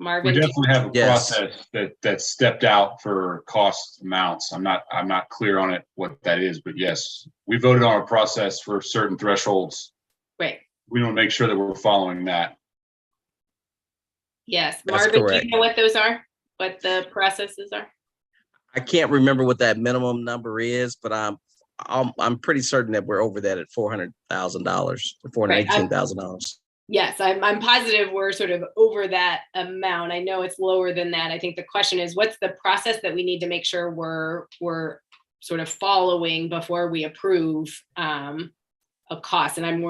We Marvin? definitely have a Yes. process that stepped out for cost amounts. I'm not clear on it, what that is, but yes, we voted on a process for certain thresholds. Right. We want to make sure that we're following that. Yes. That's Marvin, do correct. you know what those are? What the processes are? I can't remember what that minimum number is, but I'm pretty certain that we're over that at $400,000, $418,000. Yes, I'm positive we're sort of over that amount. I know it's lower than that. I think the question is, what's the process that we need to make sure we're sort of following before we approve a cost? And I'm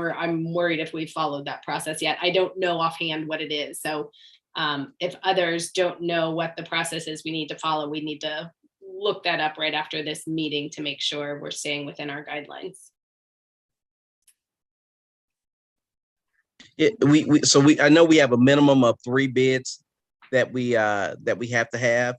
worried if we followed that process yet. I don't know offhand what it is. So if others don't know what the process is we need to follow, we need to look that up right after this meeting to make sure we're staying within our guidelines. I know we have a minimum of 3 bids that we have to have.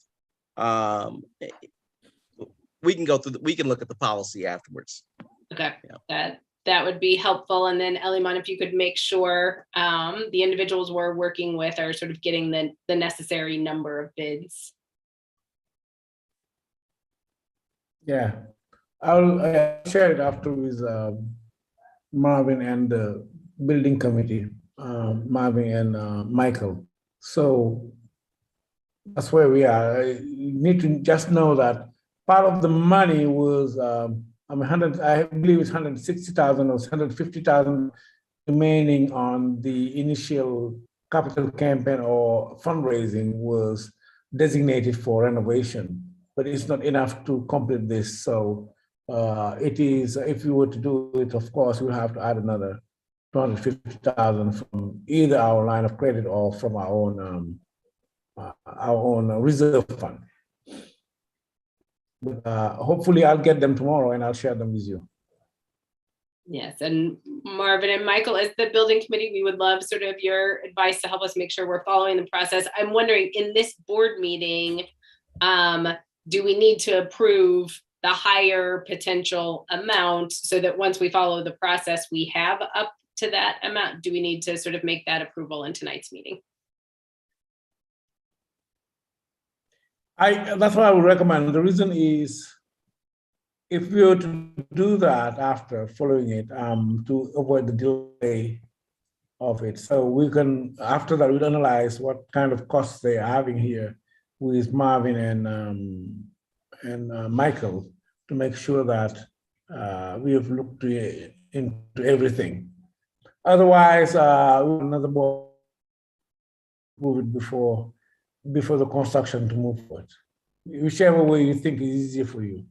We can go through, we can look at the policy afterwards. Okay, Yeah. that would be helpful. And then Eliman, if you could make sure the individuals we're working with are sort of getting the necessary number of bids. Yeah, I'll share it after with Marvin and the building committee, Marvin and Michael. So that's where we are. You need to just know that part of the money was, I believe it's 160,000 or 150,000 remaining on the initial capital campaign or fundraising was designated for renovation, but it's not enough to complete this. So it is, if we were to do it, of course, we'll have to add another 250,000 from either our line of credit or from our own reserve fund. But hopefully I'll get them tomorrow and I'll share them with you. Yes, and Marvin and Michael, as the building committee, we would love sort of your advice to help us make sure we're following the process. I'm wondering, in this board meeting, do we need to approve the higher potential amount so that once we follow the process, we have up to that amount? Do we need to sort of make that approval in tonight's meeting? That's what I would recommend. The reason is, if we were to do that after following it, to avoid the delay of it. So we can, after that, we'd analyze what kind of costs they are having here with Marvin and Michael to make sure that we have looked into everything. Otherwise, another board move it before the construction to move forward. Whichever way you think is easier for you.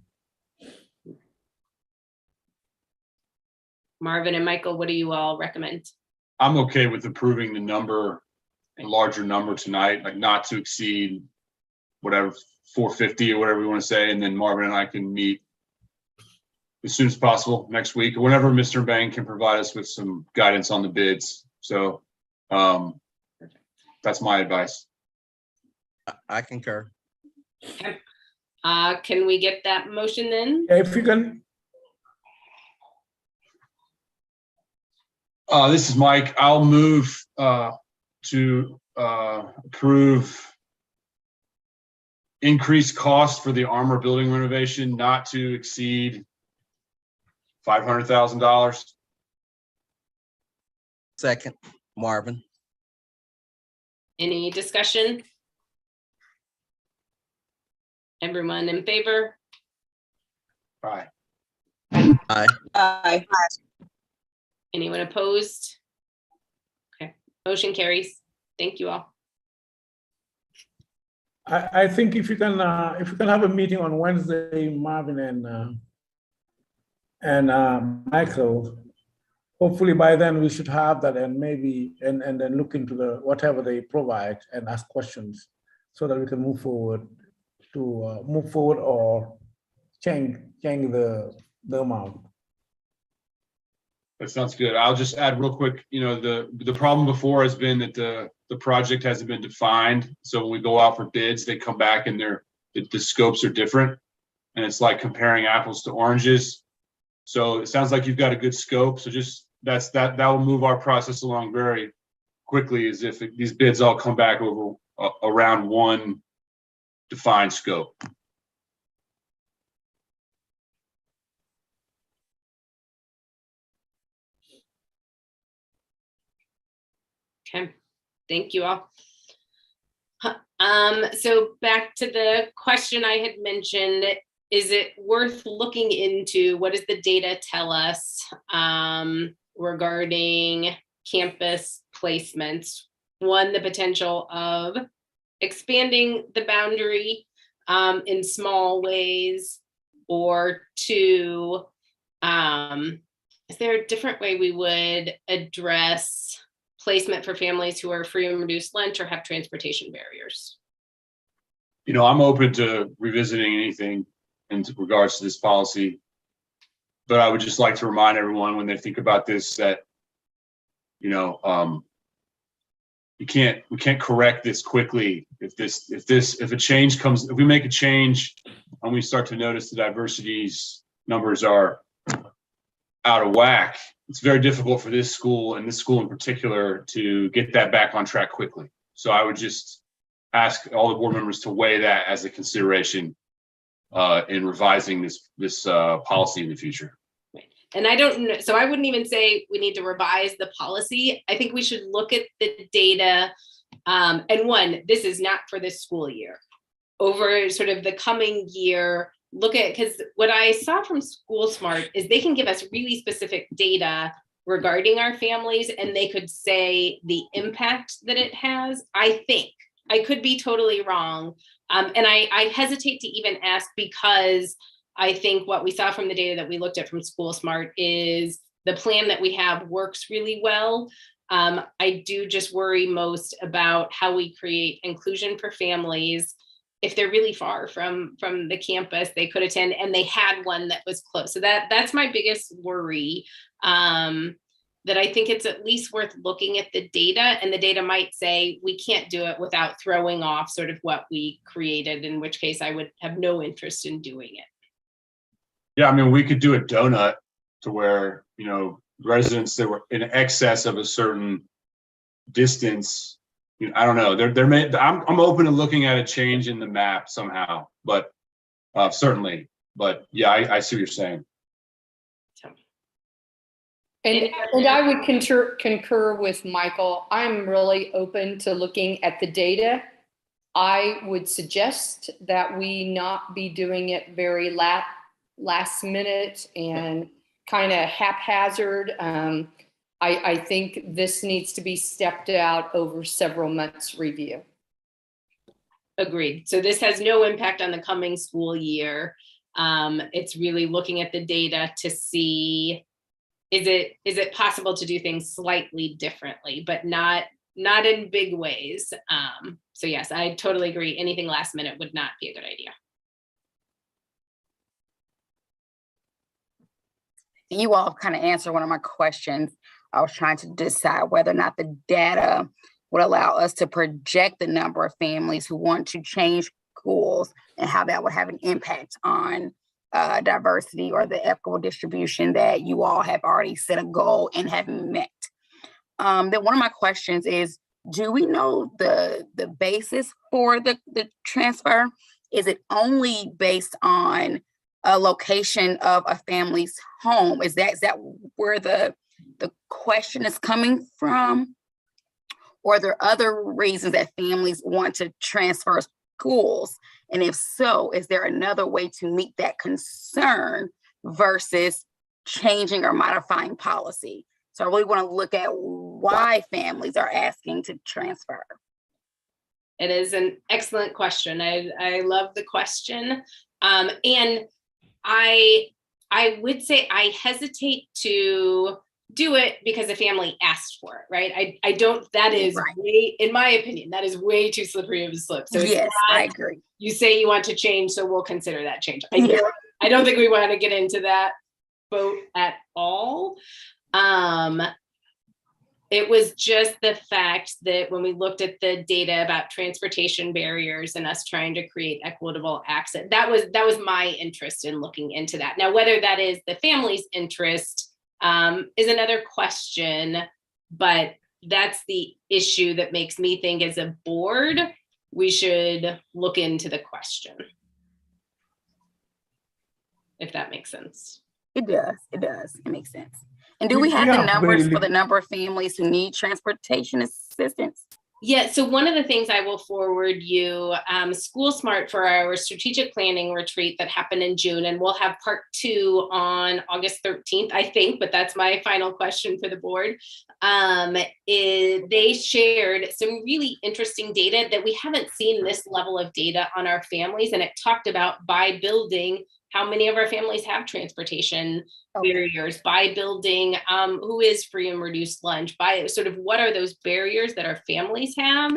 Marvin and Michael, what do you all recommend? I'm okay with approving the number, a larger number tonight, like not to exceed whatever, 450 or whatever we want to say. And then Marvin and I can meet as soon as possible next week or whenever Mr. Bang can provide us with some guidance on the bids. So that's my advice. I concur. Okay. Can we get that motion then? If you can. This is Mike. I'll move to approve increased cost for the Armour building renovation not to exceed $500,000. Second, Marvin. Any discussion? Everyone in favor? Aye. Aye. Aye. Anyone opposed? Okay, motion carries. Thank you all. I think if you can have a meeting on Wednesday, Marvin and Michael, hopefully by then we should have that, and maybe and then look into the whatever they provide and ask questions so that we can move forward or change the amount. That sounds good. I'll just add real quick, the problem before has been that the project hasn't been defined. So when we go out for bids, they come back and the scopes are different. And it's like comparing apples to oranges. So it sounds like you've got a good scope. So just that will move our process along very quickly, as if these bids all come back over around one defined scope. Okay, thank you all. So back to the question I had mentioned, is it worth looking into? What does the data tell us regarding campus placements? One, the potential of expanding the boundary in small ways, or two, is there a different way we would address placement for families who are free and reduced lunch or have transportation barriers? You know, I'm open to revisiting anything in regards to this policy, but I would just like to remind everyone when they think about this that, you know, we can't correct this quickly. If a change comes, if we make a change and we start to notice the diversity's numbers are out of whack, it's very difficult for this school and this school in particular to get that back on track quickly. So I would just ask all the board members to weigh that as a consideration in revising this policy in the future. And I don't know, so I wouldn't even say we need to revise the policy. I think we should look at the data. And one, this is not for this school year. Over sort of the coming year, look at, because what I saw from School Smart is they can give us really specific data regarding our families, and they could say the impact that it has. I think, I could be totally wrong. And I hesitate to even ask, because I think what we saw from the data that we looked at from School Smart is the plan that we have works really well. I do just worry most about how we create inclusion for families. If they're really far from the campus, they could attend, and they had one that was close. So that's my biggest worry, that I think it's at least worth looking at the data, and the data might say we can't do it without throwing off sort of what we created, in which case I would have no interest in doing it. Yeah, I memean, we could do a donut to where, you know, residents that were in excess of a certain distance, you know, I don't know. I'm open to looking at a change in the map somehow, but certainly. But yeah, I see what you're saying. And I would concur with Michael. I'm really open to looking at the data. I would suggest that we not be doing it very last minute and kind of haphazard. I think this needs to be stepped out over several months review. Agreed. So this has no impact on the coming school year. It's really looking at the data to see, is it possible to do things slightly differently, but not in big ways. So yes, I totally agree. Anything last minute would not be a good idea. You all kind of answered one of my questions. I was trying to decide whether or not the data would allow us to project the number of families who want to change schools and how that would have an impact on diversity or the equitable distribution that you all have already set a goal and have met. Then one of my questions is, do we know the basis for the transfer? Is it only based on a location of a family's home? Is that where the question is coming from? Or are there other reasons that families want to transfer schools? And if so, is there another way to meet that concern versus changing or modifying policy? So I really want to look at why families are asking to transfer. It is an excellent question. I love the question. And I would say I hesitate to do it because the family asked for it, right? I don't, that is Right. way, in my opinion, that is way too slippery of a slope. So Yes, I agree. You say you want to change, so we'll consider that change. Yeah. I don't think we want to get into that boat at all. It was just the fact that when we looked at the data about transportation barriers and us trying to create equitable access, that was my interest in looking into that. Now, whether that is the family's interest is another question, but that's the issue that makes me think as a board, we should look into the question. If that makes sense. It does. It does. It makes sense. And do we have the numbers for the number of families who need transportation assistance? Yeah, so one of the things I will forward you, School Smart for our strategic planning retreat that happened in June, and we'll have part 2 on August 13th, I think, but that's my final question for the board. They shared some really interesting data that we haven't seen this level of data on our families, and it talked about by building how many of our families have transportation barriers, by building who is free and reduced lunch, by sort of what are those barriers that our families have,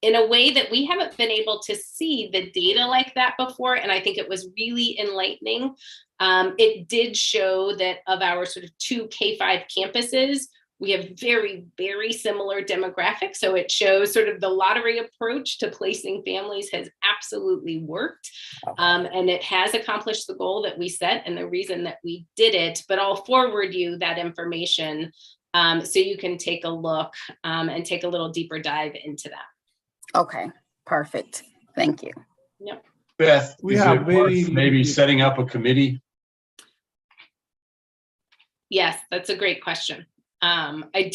in a way that we haven't been able to see the data like that before. And I think it was really enlightening. It did show that of our sort of 2 K-5 campuses, we have very, very similar demographics. So it shows sort of the lottery approach to placing families has absolutely worked. And it has accomplished the goal that we set and the reason that we did it. But I'll forward you that information so you can take a look and take a little deeper dive into that. Okay, perfect. Thank you. Yep. Beth, is it worth maybe setting up a committee? Yes, that's a great question. I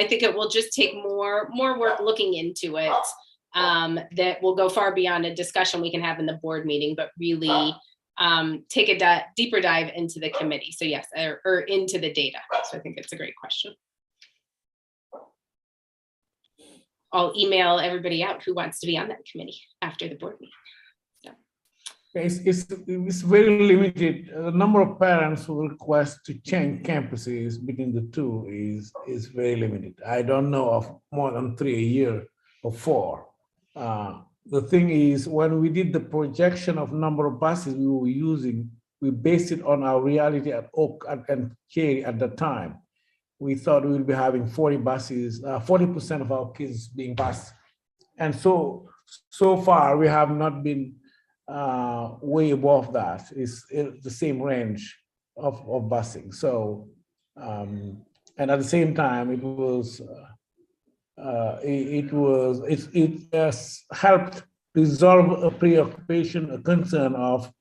think it will just take more work looking into it that will go far beyond a discussion we can have in the board meeting, but really take a deeper dive into the committee. So yes, or into the data. So I think it's a great question. I'll email everybody out who wants to be on that committee after the board meeting. It's very limited. The number of parents who request to change campuses between the two is very limited. I don't know of more than 3 a year or 4. The thing is, when we did the projection of number of buses we were using, we based it on our reality at Oak and Cherry at the time. We thought we would be having 40 buses, 40% of our kids being bused. And so far we have not been way above that. It's the same range of busing. So, and at the same time, it has helped resolve a preoccupation, a concern of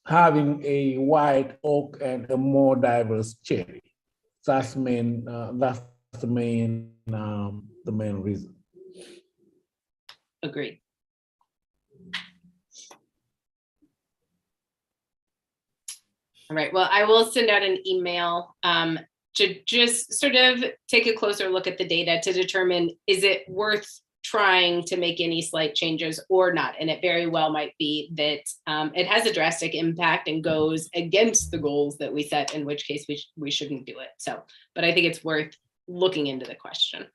having a white Oak and a more diverse Cherry. That's the main reason. Agreed. All right, well, I will send out an email to just sort of take a closer look at the data to determine, is it worth trying to make any slight changes or not? And it very well might be that it has a drastic impact and goes against the goals that we set, in which case we shouldn't do it. So, but I think it's worth looking into the question.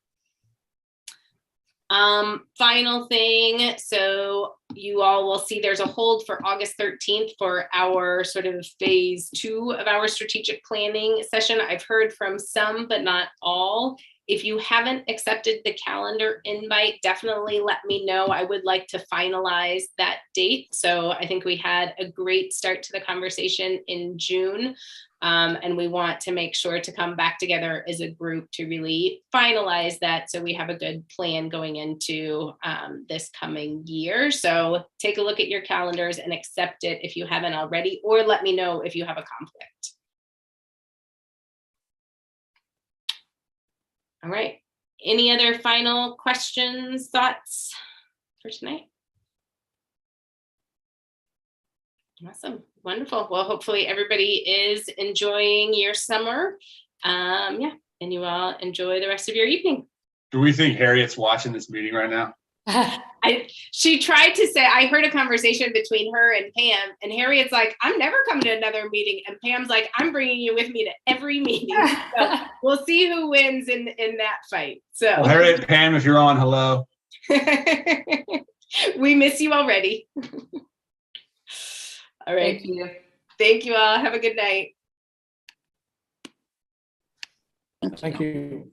Final thing, so you all will see there's a hold for August 13th for our sort of phase 2 of our strategic planning session. I've heard from some, but not all. If you haven't accepted the calendar invite, definitely let me know. I would like to finalize that date. So I think we had a great start to the conversation in June. And we want to make sure to come back together as a group to really finalize that so we have a good plan going into this coming year. So take a look at your calendars and accept it if you haven't already, or let me know if you have a conflict. All right. Any other final questions, thoughts for tonight? Awesome. Wonderful. Well, hopefully everybody is enjoying your summer. Yeah, and you all enjoy the rest of your evening. Do we think Harriet's watching this meeting right now? She tried to say, I heard a conversation between her and Pam, and Harriet's like, I'm never coming to another meeting. And Pam's like, I'm bringing you with me to every meeting. So we'll see who wins in that fight. So well, Harriet, Pam, if you're on, hello. We miss you already. All right. Thank you. Thank you all. Have a good night. Thank you.